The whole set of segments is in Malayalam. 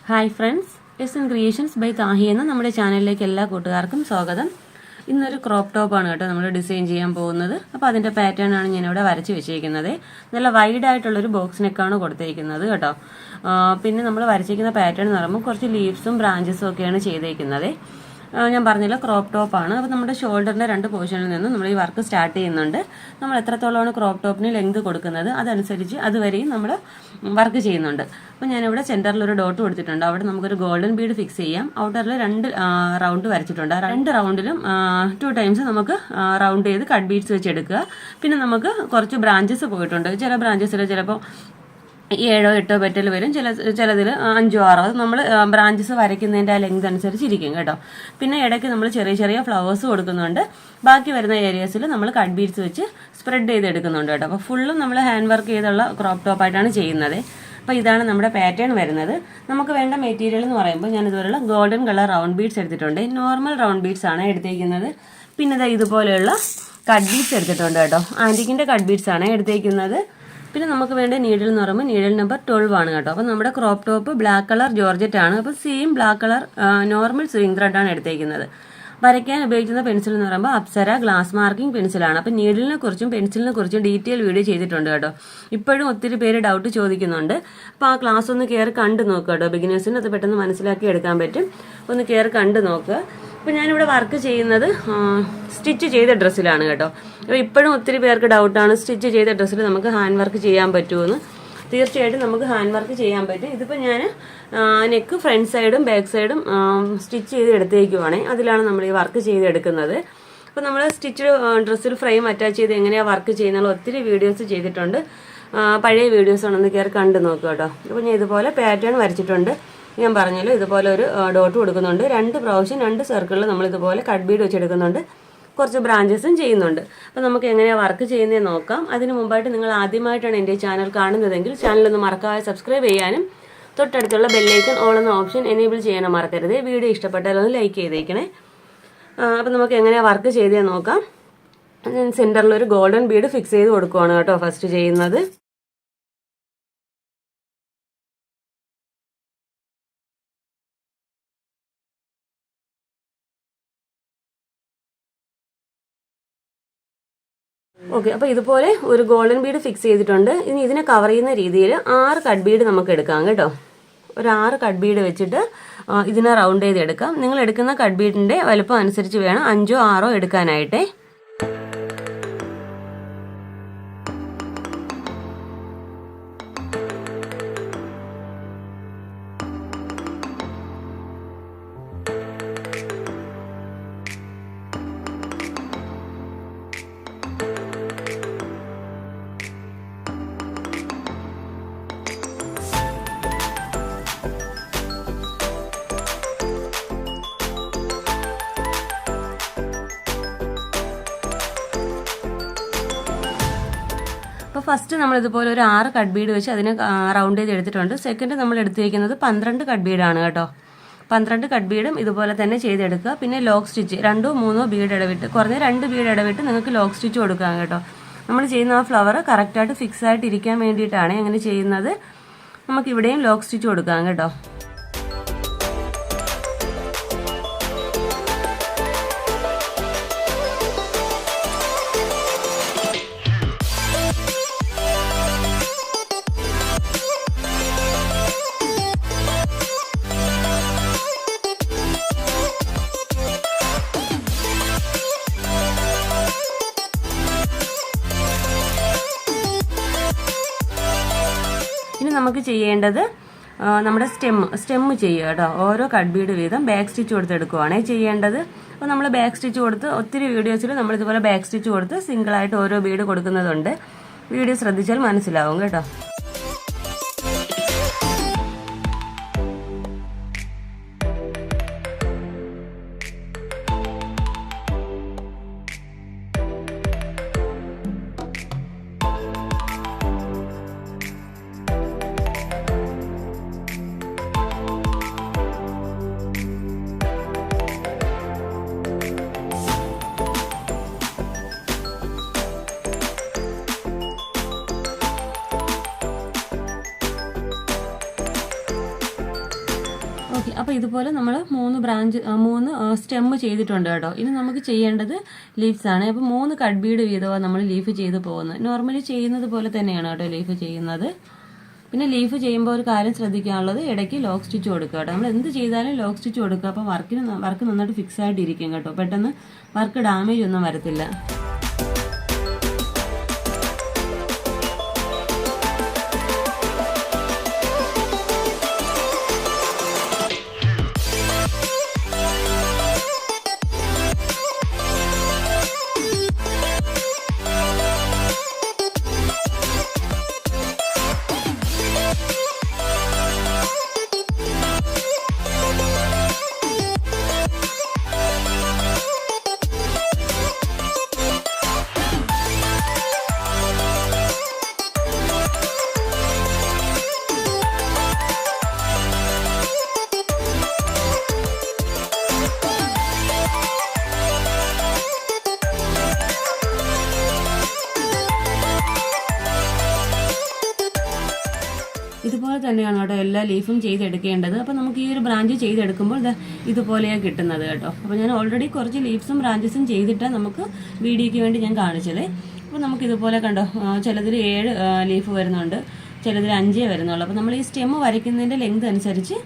Hi friends, S N creations by Tahi എന്ന നമ്മുടെ ചാനലിലേക്ക് എല്ലാ കൂട്ടുകാർക്കും സ്വാഗതം. ഇന്നൊരു ക്രോപ്പ് ടോപ്പാണ് കേട്ടോ നമ്മൾ ഡിസൈൻ ചെയ്യാൻ പോകുന്നത്. അപ്പോൾ അതിൻ്റെ പാറ്റേൺ ആണ് ഞാനിവിടെ വരച്ച് വെച്ചിരിക്കുന്നത്. നല്ല വൈഡ് ആയിട്ടുള്ളൊരു ബോക്സ് നെക്കാണ് കൊടുത്തിരിക്കുന്നത് കേട്ടോ. പിന്നെ നമ്മൾ വരച്ചിരിക്കുന്ന പാറ്റേൺ എന്ന് പറയുമ്പോൾ കുറച്ച് ലീവ്സും ബ്രാഞ്ചസും ഒക്കെയാണ് ചെയ്തേക്കുന്നത്. ഞാൻ പറഞ്ഞില്ല, ക്രോപ്പ് ടോപ്പാണ്. അപ്പോൾ നമ്മുടെ ഷോൾഡറിൻ്റെ രണ്ട് പോർഷനിൽ നിന്നും നമ്മൾ ഈ വർക്ക് സ്റ്റാർട്ട് ചെയ്യുന്നുണ്ട്. നമ്മൾ എത്രത്തോളമാണ് ക്രോപ്പ് ടോപ്പിന് ലെങ്ത് കൊടുക്കുന്നത് അതനുസരിച്ച് അതുവരെയും നമ്മൾ വർക്ക് ചെയ്യുന്നുണ്ട്. അപ്പോൾ ഞാനിവിടെ സെൻറ്ററിൽ ഒരു ഡോട്ട് കൊടുത്തിട്ടുണ്ട്. അവിടെ നമുക്കൊരു ഗോൾഡൻ ബീഡ് ഫിക്സ് ചെയ്യാം. ഔട്ടറിൽ 2 റൗണ്ട് വരച്ചിട്ടുണ്ട്. 2 റൗണ്ടിലും 2 ടൈംസ് നമുക്ക് റൗണ്ട് ചെയ്ത് കട്ട് ബീഡ്സ് വെച്ച് എടുക്കുക. പിന്നെ നമുക്ക് കുറച്ച് ബ്രാഞ്ചസ് പോയിട്ടുണ്ട്. ചില ബ്രാഞ്ചസിൽ ചിലപ്പോൾ 7 or 8 പെറ്റൽ വരും, ചിലതിൽ 5 or 6. അത് നമ്മൾ ബ്രാഞ്ചസ് വരയ്ക്കുന്നതിൻ്റെ ആ ലെങ്ത് അനുസരിച്ചിരിക്കും കേട്ടോ. പിന്നെ ഇടയ്ക്ക് നമ്മൾ ചെറിയ ചെറിയ ഫ്ലവേഴ്സ് കൊടുക്കുന്നുണ്ട്. ബാക്കി വരുന്ന ഏരിയാസിൽ നമ്മൾ കട്ട് ബീഡ്സ് വെച്ച് സ്പ്രെഡ് ചെയ്തെടുക്കുന്നുണ്ട് കേട്ടോ. അപ്പോൾ ഫുള്ളും നമ്മൾ ഹാൻഡ് വർക്ക് ചെയ്തുള്ള ക്രോപ്പ് ടോപ്പായിട്ടാണ് ചെയ്യുന്നത്. അപ്പോൾ ഇതാണ് നമ്മുടെ പാറ്റേൺ വരുന്നത്. നമുക്ക് വേണ്ട മെറ്റീരിയൽ എന്ന് പറയുമ്പോൾ ഞാൻ ഇതുപോലുള്ള ഗോൾഡൻ കളർ റൗണ്ട് ബീഡ്സ് എടുത്തിട്ടുണ്ട്. നോർമൽ റൗണ്ട് ബീഡ്സ് ആണ് എടുത്തേക്കുന്നത്. പിന്നെ ഇതുപോലെയുള്ള കട്ട് ബീഡ്സ് എടുത്തിട്ടുണ്ട് കേട്ടോ. ആൻറ്റിക്കിൻ്റെ കട്ട് ബീഡ്സ് ആണ് എടുത്തേക്കുന്നത്. പിന്നെ നമുക്ക് വേണ്ട നീഡിൽ എന്ന് പറയുമ്പോൾ നീഡിൽ നമ്പർ 12 ആണ് കേട്ടോ. അപ്പോൾ നമ്മുടെ crop top black colour georgette ആണ്. അപ്പോൾ same black colour normal sewing ത്രെഡാണ് എടുത്തേക്കുന്നത്. വരയ്ക്കാൻ ഉപയോഗിക്കുന്ന പെൻസിൽ എന്ന് പറയുമ്പോൾ അപ്സര ഗ്ലാസ് മാർക്കിംഗ് പെൻസിലാണ്. അപ്പോൾ നീഡിലിനെ കുറിച്ചും പെൻസിലിനെ കുറിച്ചും ഡീറ്റെയിൽ വീഡിയോ ചെയ്തിട്ടുണ്ട് കേട്ടോ. ഇപ്പോഴും ഒത്തിരി പേര് ഡൗട്ട് ചോദിക്കുന്നുണ്ട്. അപ്പോൾ ആ ക്ലാസ് ഒന്ന് കയറി കണ്ട് നോക്കുക കേട്ടോ. ബിഗിനേഴ്സിന് അത് പെട്ടെന്ന് മനസ്സിലാക്കി എടുക്കാൻ പറ്റും. ഒന്ന് കയറി കണ്ട് നോക്കുക. അപ്പോൾ ഞാനിവിടെ വർക്ക് ചെയ്യുന്നത് സ്റ്റിച്ച് ചെയ്ത ഡ്രസ്സിലാണ് കേട്ടോ. അപ്പോൾ ഇപ്പോഴും ഒത്തിരി പേർക്ക് ഡൗട്ടാണ്, സ്റ്റിച്ച് ചെയ്ത ഡ്രസ്സിൽ നമുക്ക് ഹാൻഡ് വർക്ക് ചെയ്യാൻ പറ്റുമെന്ന്. തീർച്ചയായിട്ടും നമുക്ക് ഹാൻഡ് വർക്ക് ചെയ്യാൻ പറ്റും. ഇതിപ്പോൾ ഞാൻ നെക്ക് ഫ്രണ്ട് സൈഡും ബാക്ക് സൈഡും സ്റ്റിച്ച് ചെയ്ത് എടുത്തേക്കുവാണ്. അതിലാണ് നമ്മൾ ഈ വർക്ക് ചെയ്തെടുക്കുന്നത്. അപ്പോൾ നമ്മൾ സ്റ്റിച്ച് ഡ്രസ്സിൽ ഫ്രെയിം അറ്റാച്ച് ചെയ്ത് എങ്ങനെയാണ് വർക്ക് ചെയ്യുന്നത് ഒത്തിരി വീഡിയോസ് ചെയ്തിട്ടുണ്ട്. പഴയ വീഡിയോസാണെന്ന് കയറി കണ്ട് നോക്കുക കേട്ടോ. അപ്പോൾ ഞാൻ ഇതുപോലെ പാറ്റേൺ വരച്ചിട്ടുണ്ട്. ഞാൻ പറഞ്ഞല്ലോ, ഇതുപോലെ ഒരു ഡോട്ട് കൊടുക്കുന്നുണ്ട്. 2 പ്രാവശ്യം 2 സർക്കിളിൽ നമ്മൾ ഇതുപോലെ കട്ട് ബീഡ് വെച്ചെടുക്കുന്നുണ്ട്. കുറച്ച് ബ്രാഞ്ചസും ചെയ്യുന്നുണ്ട്. അപ്പോൾ നമുക്ക് എങ്ങനെയാണ് വർക്ക് ചെയ്യുന്നതെന്ന് നോക്കാം. അതിന് മുമ്പായിട്ട് നിങ്ങൾ ആദ്യമായിട്ടാണ് എൻ്റെ ചാനൽ കാണുന്നതെങ്കിൽ ചാനലൊന്ന് മറക്കാതെ സബ്സ്ക്രൈബ് ചെയ്യാനും തൊട്ടടുത്തുള്ള ബെല്ലൈക്കൺ ഓൾ എന്ന ഓപ്ഷൻ എനേബിൾ ചെയ്യാനും മറക്കരുത്. വീഡിയോ ഇഷ്ടപ്പെട്ടാൽ ഒന്ന് ലൈക്ക് ചെയ്തേക്കണേ. അപ്പോൾ നമുക്ക് എങ്ങനെയാണ് വർക്ക് ചെയ്തതെന്ന് നോക്കാം. ഞാൻ സെൻറ്ററിൽ ഒരു ഗോൾഡൻ ബീഡ് ഫിക്സ് ചെയ്ത് കൊടുക്കുവാണ് കേട്ടോ ഫസ്റ്റ് ചെയ്യുന്നത്. ഓക്കെ, അപ്പോൾ ഇതുപോലെ ഒരു ഗോൾഡൻ ബീഡ് ഫിക്സ് ചെയ്തിട്ടുണ്ട്. ഇനി ഇതിനെ കവർ ചെയ്യുന്ന രീതിയിൽ 6 കട്ട് ബീഡ് നമുക്ക് എടുക്കാം കേട്ടോ. ഒരു 6 കട്ട് ബീഡ് വെച്ചിട്ട് ഇതിനെ റൗണ്ട് ചെയ്തെടുക്കാം. നിങ്ങൾ എടുക്കുന്ന കട്ട് ബീഡിൻ്റെ വലുപ്പം അനുസരിച്ച് വേണം 5 or 6 എടുക്കാനായിട്ടേ. അപ്പോൾ ഫസ്റ്റ് നമ്മൾ ഇതുപോലെ ഒരു 6 കട്ട് ബീഡ് വെച്ച് അതിനെ റൗണ്ട് ചെയ്ത് എടുത്തിട്ടുണ്ട്. സെക്കൻഡ് നമ്മൾ എടുത്തിരിക്കുന്നത് 12 കട്ട് ബീഡാണ് കേട്ടോ. 12 കട്ട് ബീഡും ഇതുപോലെ തന്നെ ചെയ്തെടുക്കുക. പിന്നെ ലോക്ക് സ്റ്റിച്ച് 2 or 3 ബീഡ് ഇടവിട്ട്, കുറഞ്ഞ 2 ബീഡ് ഇടവിട്ട് നിങ്ങൾക്ക് ലോക്ക് സ്റ്റിച്ച് കൊടുക്കാം കേട്ടോ. നമ്മൾ ചെയ്യുന്ന ആ ഫ്ലവർ കറക്റ്റായിട്ട് ഫിക്സ് ആയിട്ട് ഇരിക്കാൻ വേണ്ടിയിട്ടാണ് അങ്ങനെ ചെയ്യുന്നത്. നമുക്കിവിടെയും ലോക്ക് സ്റ്റിച്ച് കൊടുക്കാം കേട്ടോ. ഇനി നമുക്ക് ചെയ്യേണ്ടത് നമ്മുടെ സ്റ്റെമ്മ് ചെയ്യുക കേട്ടോ. ഓരോ കട്ട് ബീഡ് വീതം ബാക്ക് സ്റ്റിച്ച് കൊടുത്തെടുക്കുവാണേ ചെയ്യേണ്ടത്. അപ്പോൾ നമ്മൾ ബാക്ക് സ്റ്റിച്ച് കൊടുത്ത് ഒത്തിരി വീഡിയോസിൽ നമ്മളിതുപോലെ ബാക്ക് സ്റ്റിച്ച് കൊടുത്ത് സിംഗിളായിട്ട് ഓരോ ബീഡ് കൊടുക്കുന്നതുണ്ട്. വീഡിയോ ശ്രദ്ധിച്ചാൽ മനസ്സിലാവും കേട്ടോ. ഓക്കെ, അപ്പോൾ ഇതുപോലെ നമ്മൾ 3 സ്റ്റെം ചെയ്തിട്ടുണ്ട് കേട്ടോ. ഇനി നമുക്ക് ചെയ്യേണ്ടത് ലീവ്സ് ആണ്. അപ്പോൾ 3 കട്ട് ബീഡ് വീതമാണ് നമ്മൾ ലീഫ് ചെയ്ത് പോകുന്നത്. നോർമലി ചെയ്യുന്നത് പോലെ തന്നെയാണ് കേട്ടോ ലീഫ് ചെയ്യുന്നത്. പിന്നെ ലീഫ് ചെയ്യുമ്പോൾ ഒരു കാര്യം ശ്രദ്ധിക്കാനുള്ളത്, ഇടയ്ക്ക് ലോക്ക് സ്റ്റിച്ച് കൊടുക്കുക കേട്ടോ. നമ്മൾ എന്ത് ചെയ്താലും ലോക്ക് സ്റ്റിച്ച് കൊടുക്കുക. അപ്പോൾ വർക്ക് നന്നായിട്ട് ഫിക്സ് ആയിട്ടിരിക്കും കേട്ടോ. പെട്ടെന്ന് വർക്ക് ഡാമേജ് ഒന്നും വരത്തില്ല. ഇതുപോലെ തന്നെയാണ് കേട്ടോ എല്ലാ ലീഫും ചെയ്തെടുക്കേണ്ടത്. അപ്പോൾ നമുക്ക് ഈ ഒരു ബ്രാഞ്ച് ചെയ്തെടുക്കുമ്പോൾ ഇതുപോലെയാണ് കിട്ടുന്നത് കേട്ടോ. അപ്പോൾ ഞാൻ ഓൾറെഡി കുറച്ച് ലീഫ്സും ബ്രാഞ്ചസും ചെയ്തിട്ടാണ് നമുക്ക് വീഡിയോയ്ക്ക് വേണ്ടി ഞാൻ കാണിച്ചത്. അപ്പോൾ നമുക്ക് ഇതുപോലെ കണ്ടോ, ചിലതിൽ 7 ലീഫ് വരുന്നുണ്ട്, ചിലതിൽ 5 വരുന്നുള്ളൂ. അപ്പോൾ നമ്മൾ ഈ സ്റ്റെം വരയ്ക്കുന്നതിൻ്റെ ലെങ്ത് അനുസരിച്ച്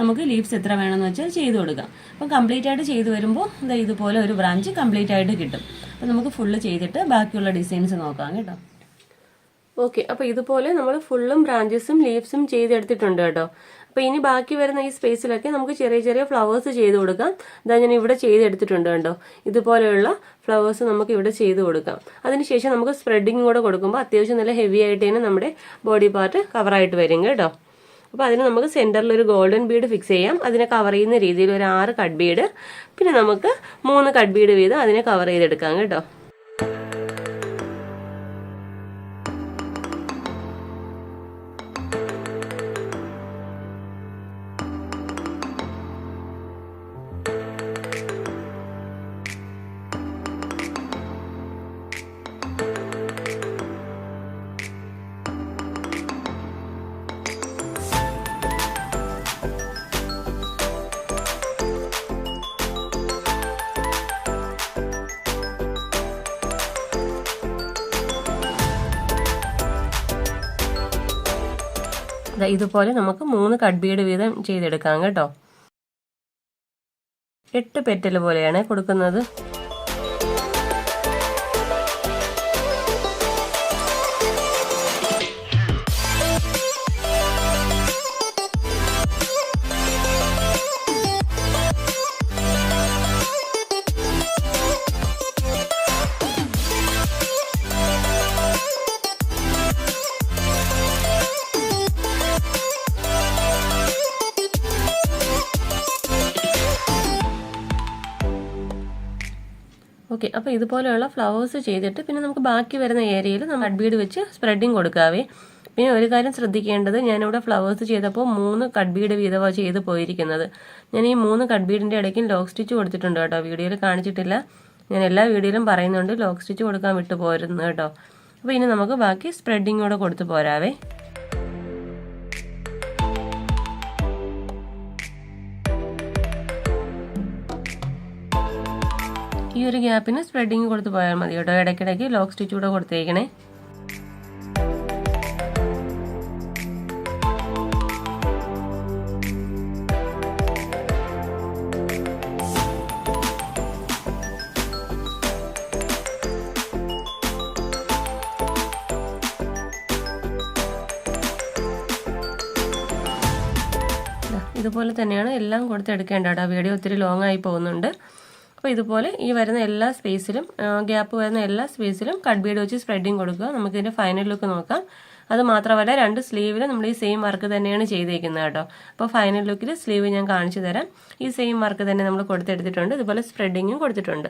നമുക്ക് ലീവ്സ് എത്ര വേണമെന്ന് വെച്ചാൽ ചെയ്ത് കൊടുക്കാം. അപ്പം കംപ്ലീറ്റ് ആയിട്ട് ചെയ്ത് വരുമ്പോൾ ഇതുപോലെ ഒരു ബ്രാഞ്ച് കംപ്ലീറ്റ് ആയിട്ട് കിട്ടും. അപ്പോൾ നമുക്ക് ഫുള്ള് ചെയ്തിട്ട് ബാക്കിയുള്ള ഡിസൈൻസ് നോക്കാം കേട്ടോ. ഓക്കെ, അപ്പോൾ ഇതുപോലെ നമ്മൾ ഫുള്ളും ബ്രാഞ്ചസും ലീവ്സും ചെയ്തെടുത്തിട്ടുണ്ട് കേട്ടോ. അപ്പോൾ ഇനി ബാക്കി വരുന്ന ഈ സ്പേസിലൊക്കെ നമുക്ക് ചെറിയ ചെറിയ ഫ്ലവേഴ്സ് ചെയ്ത് കൊടുക്കാം. ഇതാ ഞാൻ ഇവിടെ ചെയ്തെടുത്തിട്ടുണ്ട് കേട്ടോ. ഇതുപോലെയുള്ള ഫ്ലവേഴ്സ് നമുക്ക് ഇവിടെ ചെയ്ത് കൊടുക്കാം. അതിനുശേഷം നമുക്ക് സ്പ്രെഡിങ് കൂടെ കൊടുക്കുമ്പോൾ അത്യാവശ്യം നല്ല ഹെവി ആയിട്ട് തന്നെ നമ്മുടെ ബോഡി പാർട്ട് കവറായിട്ട് വരും കേട്ടോ. അപ്പോൾ അതിന് നമുക്ക് സെൻറ്ററിൽ ഒരു ഗോൾഡൻ ബീഡ് ഫിക്സ് ചെയ്യാം. അതിനെ കവർ ചെയ്യുന്ന രീതിയിൽ ഒരു 6 കട്ട് ബീഡ്, പിന്നെ നമുക്ക് 3 കട്ട് ബീഡ് വീതം അതിനെ കവർ ചെയ്തെടുക്കാം കേട്ടോ. ഇതുപോലെ നമുക്ക് 3 കട്ട് ബീഡ് വീതം ചെയ്തെടുക്കാം കേട്ടോ. 8 പെറ്റൽ പോലെയാണ് കൊടുക്കുന്നത്. ഓക്കെ, അപ്പോൾ ഇതുപോലെയുള്ള ഫ്ലവേഴ്സ് ചെയ്തിട്ട് പിന്നെ നമുക്ക് ബാക്കി വരുന്ന ഏരിയയിൽ നമ്മൾ കട്ട് ബീഡ് വെച്ച് സ്പ്രെഡിങ് കൊടുക്കാവേ. പിന്നെ ഒരു കാര്യം ശ്രദ്ധിക്കേണ്ടത്, ഞാനിവിടെ ഫ്ലവേഴ്സ് ചെയ്തപ്പോൾ 3 കട്ട് ബീഡ് വീതമാണ് ചെയ്ത് പോയിരിക്കുന്നത്. ഞാൻ ഈ 3 കട്ട് ബീഡിൻ്റെ ഇടയ്ക്കും ലോക്ക് സ്റ്റിച്ച് കൊടുത്തിട്ടുണ്ട് കേട്ടോ. വീഡിയോയിൽ കാണിച്ചിട്ടില്ല, ഞാൻ എല്ലാ വീഡിയോയിലും പറയുന്നുണ്ട് ലോക്ക് സ്റ്റിച്ച് കൊടുക്കാൻ വിട്ടു പോരുന്നു കേട്ടോ. അപ്പോൾ ഇനി നമുക്ക് ബാക്കി സ്പ്രെഡിങ് കൂടെ കൊടുത്ത് പോരാവേ. ഈ ഒരു ഗ്യാപ്പിന് സ്പ്രെഡിങ് കൊടുത്ത് പോയാൽ മതി കേട്ടോ. ഇടയ്ക്കിടയ്ക്ക് ലോക്ക് സ്റ്റിച്ച് കൂടെ കൊടുത്തേക്കണേ. ഇതുപോലെ തന്നെയാണ് എല്ലാം കൊടുത്തെടുക്കേണ്ട കേട്ടോ. വീഡിയോ ഒത്തിരി ലോങ് ആയി പോകുന്നുണ്ട്. അപ്പോൾ ഇതുപോലെ ഈ വരുന്ന എല്ലാ സ്പേസിലും, ഗ്യാപ്പ് വരുന്ന എല്ലാ സ്പേസിലും കട്ട് ബീഡ് വെച്ച് സ്പ്രെഡിങ് കൊടുക്കുക. നമുക്കിതിൻ്റെ ഫൈനൽ ലുക്ക് നോക്കാം. അത് മാത്രമല്ല 2 സ്ലീവിൽ നമ്മൾ ഈ സെയിം വർക്ക് തന്നെയാണ് ചെയ്തേക്കുന്നത് കേട്ടോ. അപ്പോൾ ഫൈനൽ ലുക്കിൽ സ്ലീവ് ഞാൻ കാണിച്ചു തരാം. ഈ സെയിം വർക്ക് തന്നെ നമ്മൾ കൊടുത്തെടുത്തിട്ടുണ്ട്. ഇതുപോലെ സ്പ്രെഡിങ്ങും കൊടുത്തിട്ടുണ്ട്.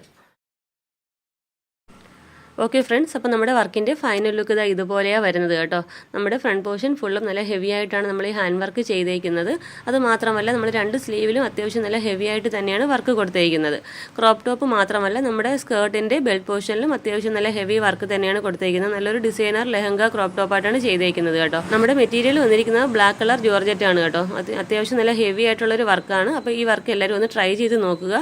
ഓക്കെ ഫ്രണ്ട്സ്, അപ്പോൾ നമ്മുടെ വർക്കിൻ്റെ ഫൈനൽ ലുക്ക് ഇതാ ഇതുപോലെയാണ് വരുന്നത് കേട്ടോ. നമ്മുടെ ഫ്രണ്ട് പോർഷൻ ഫുള്ളും നല്ല ഹെവി ആയിട്ടാണ് നമ്മൾ ഈ ഹാൻഡ് വർക്ക് ചെയ്തേക്കുന്നത്. അത് മാത്രമല്ല നമ്മൾ 2 സ്ലീവിലും അത്യാവശ്യം നല്ല ഹെവി ആയിട്ട് തന്നെയാണ് വർക്ക് കൊടുത്തേക്കുന്നത്. ക്രോപ്പ് ടോപ്പ് മാത്രമല്ല നമ്മുടെ സ്കേർട്ടിൻ്റെ ബെൽറ്റ് പോർഷനിലും അത്യാവശ്യം നല്ല ഹെവി വർക്ക് തന്നെയാണ് കൊടുത്തേക്കുന്നത്. നല്ലൊരു ഡിസൈനർ ലെഹങ്ക ക്രോപ്പ് ടോപ്പായിട്ടാണ് ചെയ്തേക്കുന്നത് കേട്ടോ. നമ്മുടെ മെറ്റീരിയൽ വന്നിരിക്കുന്നത് ബ്ലാക്ക് കളർ ജോർജറ്റ് ആണ് കേട്ടോ. അത്യാവശ്യം നല്ല ഹെവി ആയിട്ടുള്ളൊരു വർക്കാണ്. അപ്പോൾ ഈ വർക്ക് എല്ലാവരും ഒന്ന് ട്രൈ ചെയ്ത് നോക്കുക.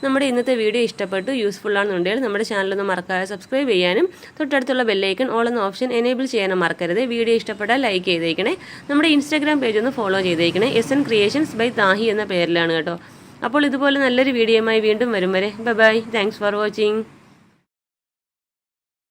നമ്മുടെ ഇന്നത്തെ വീഡിയോ ഇഷ്ടപ്പെട്ടു യൂസ്ഫുൾ ആണെന്നുണ്ടെങ്കിൽ നമ്മുടെ ചാനലൊന്ന് മറക്കാതെ സബ്സ്ക്രൈബ് ചെയ്യാനും തൊട്ടടുത്തുള്ള ബെല്ലൈക്കൺ ഓൾ എന്ന ഓപ്ഷൻ എനേബിൾ ചെയ്യാനും മറക്കരുത്. വീഡിയോ ഇഷ്ടപ്പെട്ടാൽ ലൈക്ക് ചെയ്തേക്കണേ. നമ്മുടെ ഇൻസ്റ്റാഗ്രാം പേജ് ഒന്ന് ഫോളോ ചെയ്തേക്കണേ. SN ക്രിയേഷൻസ് ബൈ താഹി എന്ന പേരിലാണ് കേട്ടോ. അപ്പോൾ ഇതുപോലെ നല്ലൊരു വീഡിയോയുമായി വീണ്ടും വരും വരെ ബൈ. Thanks for watching.